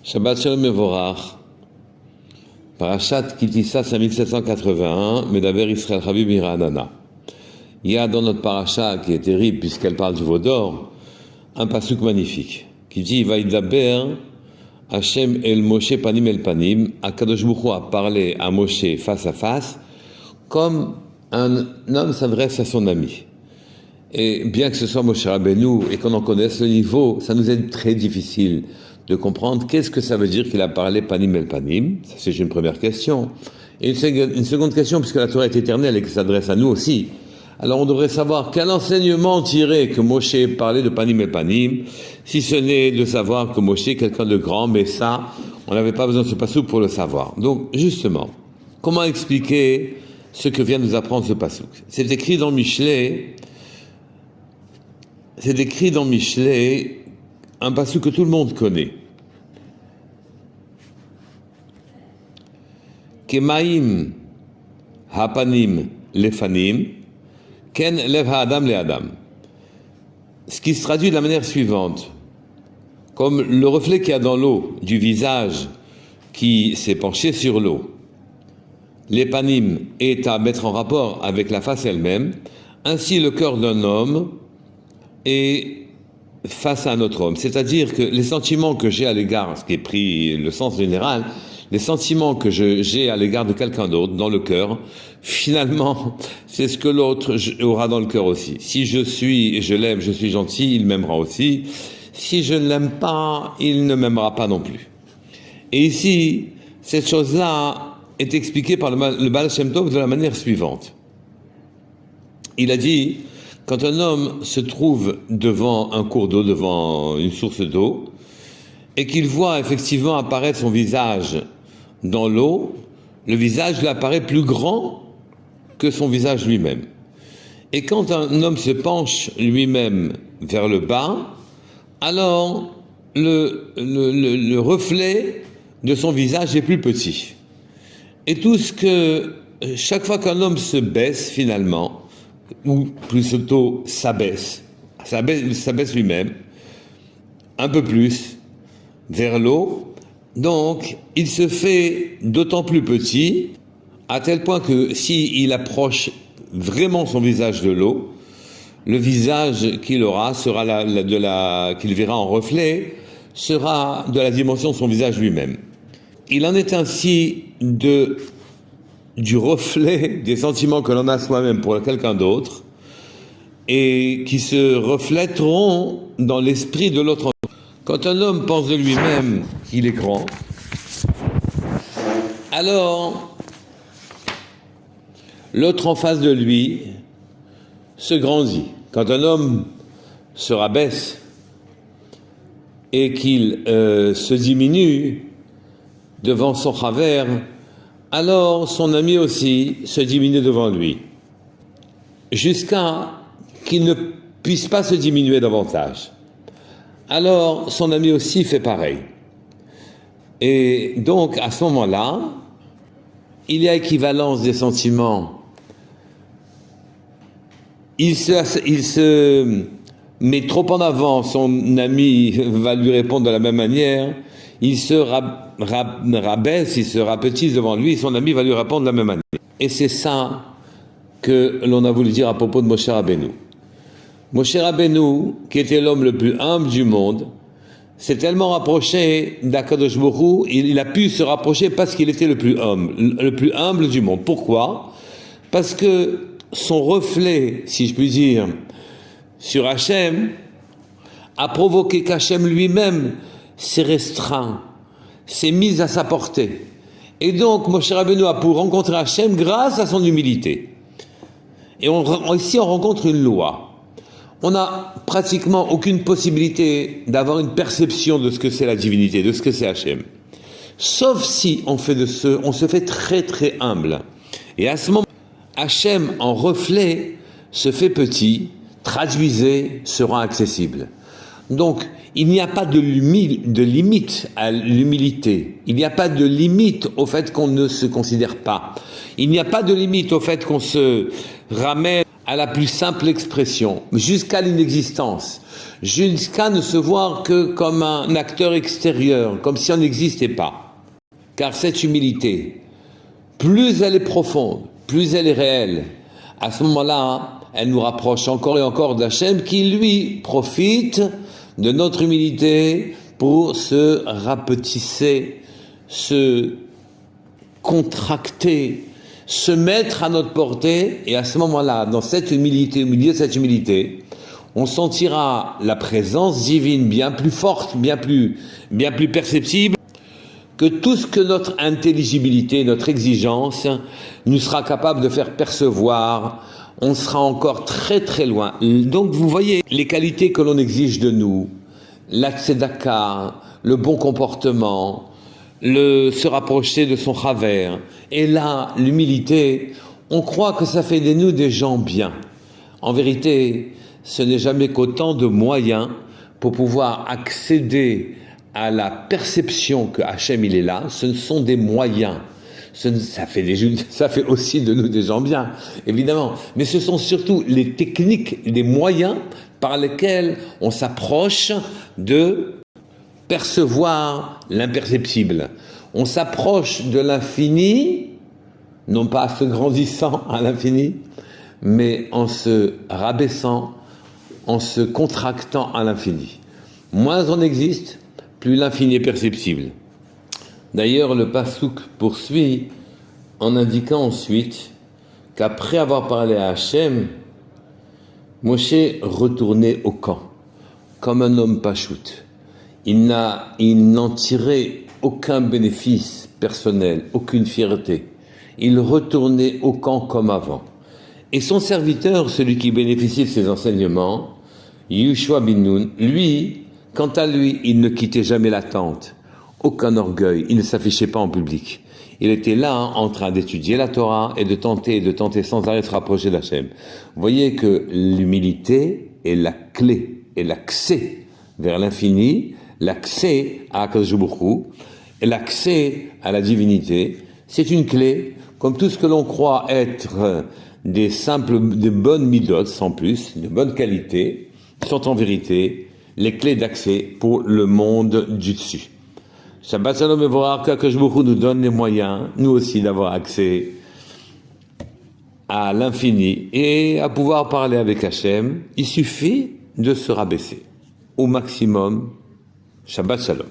Shabbat Shalom Mevorach, Parashat Kitissa 5781, Medaber Israël Chaviv Mira'anana. Il y a dans notre paracha, qui est terrible puisqu'elle parle du veau d'or, un pasuk magnifique qui dit Vaïdaber Hashem el Moshe panim el panim. Akadosh Baruch Hu a parlé à Moshe face à face, comme un homme s'adresse à son ami. Et bien que ce soit Moshe Rabbeinu et qu'on en connaisse le niveau, ça nous est très difficile de comprendre qu'est-ce que ça veut dire qu'il a parlé panim el panim. Ça, c'est une première question. Et une seconde question, puisque la Torah est éternelle et qu'elle s'adresse à nous aussi. Alors on devrait savoir quel enseignement tirer que Moshe parlait de panim el panim, si ce n'est de savoir que Moshe est quelqu'un de grand, mais ça, on n'avait pas besoin de ce passouk pour le savoir. Donc, justement, comment expliquer ce que vient nous apprendre ce passouk? C'est écrit dans Michelet, un passouk que tout le monde connaît. Kemaim hapanim lefanim, ken lev ha'adam le'adam. Ce qui se traduit de la manière suivante. Comme le reflet qu'il y a dans l'eau du visage qui s'est penché sur l'eau, l'épanim est à mettre en rapport avec la face elle-même, ainsi le cœur d'un homme est face à un autre homme. C'est-à-dire que les sentiments que j'ai à l'égard, ce qui est pris le sens général, les sentiments que j'ai à l'égard de quelqu'un d'autre dans le cœur, finalement, c'est ce que l'autre aura dans le cœur aussi. Si je l'aime, je suis gentil, il m'aimera aussi. Si je ne l'aime pas, il ne m'aimera pas non plus. Et ici, cette chose-là est expliquée par le Baal Shem Tov de la manière suivante. Il a dit, quand un homme se trouve devant un cours d'eau, devant une source d'eau, et qu'il voit effectivement apparaître son visage dans l'eau, le visage lui apparaît plus grand que son visage lui-même. Et quand un homme se penche lui-même vers le bas, alors le reflet de son visage est plus petit. Et chaque fois qu'un homme se baisse finalement, ou plutôt s'abaisse lui-même, un peu plus, vers l'eau, donc il se fait d'autant plus petit, à tel point que s'il approche vraiment son visage de l'eau, le visage qu'il aura qu'il verra en reflet, sera de la dimension de son visage lui-même. Il en est ainsi du reflet des sentiments que l'on a soi-même pour quelqu'un d'autre et qui se reflèteront dans l'esprit de l'autre. Quand un homme pense de lui-même qu'il est grand, alors l'autre en face de lui se grandit. Quand un homme se rabaisse et qu'il se diminue devant son travers, alors son ami aussi se diminue devant lui, jusqu'à qu'il ne puisse pas se diminuer davantage. Alors son ami aussi fait pareil. Et donc à ce moment-là, il y a équivalence des sentiments. Il se met trop en avant, son ami va lui répondre de la même manière, il se rabaisse, il se rapetisse devant lui, son ami va lui répondre de la même manière. Et c'est ça que l'on a voulu dire à propos de Moshe Rabbeinu. Moshe Rabbeinu, qui était l'homme le plus humble du monde, s'est tellement rapproché d'Akadosh Baruch Hu, il a pu se rapprocher parce qu'il était le plus humble du monde. Pourquoi? Parce que son reflet, si je puis dire, sur Hachem, a provoqué qu'Hachem lui-même s'est restreint, s'est mis à sa portée. Et donc, Moshe Rabbeinu a pu rencontrer Hachem grâce à son humilité. Et ici, on rencontre une loi. On n'a pratiquement aucune possibilité d'avoir une perception de ce que c'est la divinité, de ce que c'est Hachem. Sauf si on se fait très très humble. Et à ce moment, Hachem en reflet se fait petit, traduisez, sera accessible. Donc, il n'y a pas de limite à l'humilité. Il n'y a pas de limite au fait qu'on ne se considère pas. Il n'y a pas de limite au fait qu'on se ramène à la plus simple expression, jusqu'à l'inexistence, jusqu'à ne se voir que comme un acteur extérieur, comme si on n'existait pas. Car cette humilité, plus elle est profonde, plus elle est réelle, à ce moment-là, elle nous rapproche encore et encore d'Hachem qui, lui, profite de notre humilité pour se rapetisser, se contracter, se mettre à notre portée. Et à ce moment-là, dans cette humilité, au milieu de cette humilité, on sentira la présence divine bien plus forte, bien plus perceptible que tout ce que notre intelligibilité, notre exigence nous sera capable de faire percevoir. On sera encore très très loin. Donc vous voyez les qualités que l'on exige de nous, l'atsedaka, le bon comportement, se rapprocher de son chaver. Et là, l'humilité, on croit que ça fait de nous des gens bien. En vérité, ce n'est jamais qu'autant de moyens pour pouvoir accéder à la perception que Hachem il est là. Ce sont des moyens. Ça fait aussi de nous des gens bien, évidemment. Mais ce sont surtout les techniques, les moyens par lesquels on s'approche de percevoir l'imperceptible. On s'approche de l'infini, non pas en se grandissant à l'infini, mais en se rabaissant, en se contractant à l'infini. Moins on existe, plus l'infini est perceptible. D'ailleurs, le Passouk poursuit en indiquant ensuite qu'après avoir parlé à Hachem, Moshe retournait au camp, comme un homme pachout. Il n'en tirait aucun bénéfice personnel, aucune fierté. Il retournait au camp comme avant. Et son serviteur, celui qui bénéficiait de ses enseignements, Yehoshua bin Nun, lui, quant à lui, il ne quittait jamais la tente. Aucun orgueil, il ne s'affichait pas en public. Il était là en train d'étudier la Torah et de tenter sans arrêt de se rapprocher d'Hachem. Vous voyez que l'humilité est la clé et l'accès vers l'infini, l'accès à Akadosh Baruch Hu, et l'accès à la divinité. C'est une clé, comme tout ce que l'on croit être des bonnes midotes, sans plus, de bonnes qualités, sont en vérité les clés d'accès pour le monde du dessus. Shabbat Shalom et Vorach, qu'Akadosh Baruch Hu nous donne les moyens, nous aussi, d'avoir accès à l'infini et à pouvoir parler avec Hachem. Il suffit de se rabaisser au maximum. Shabbat Shalom.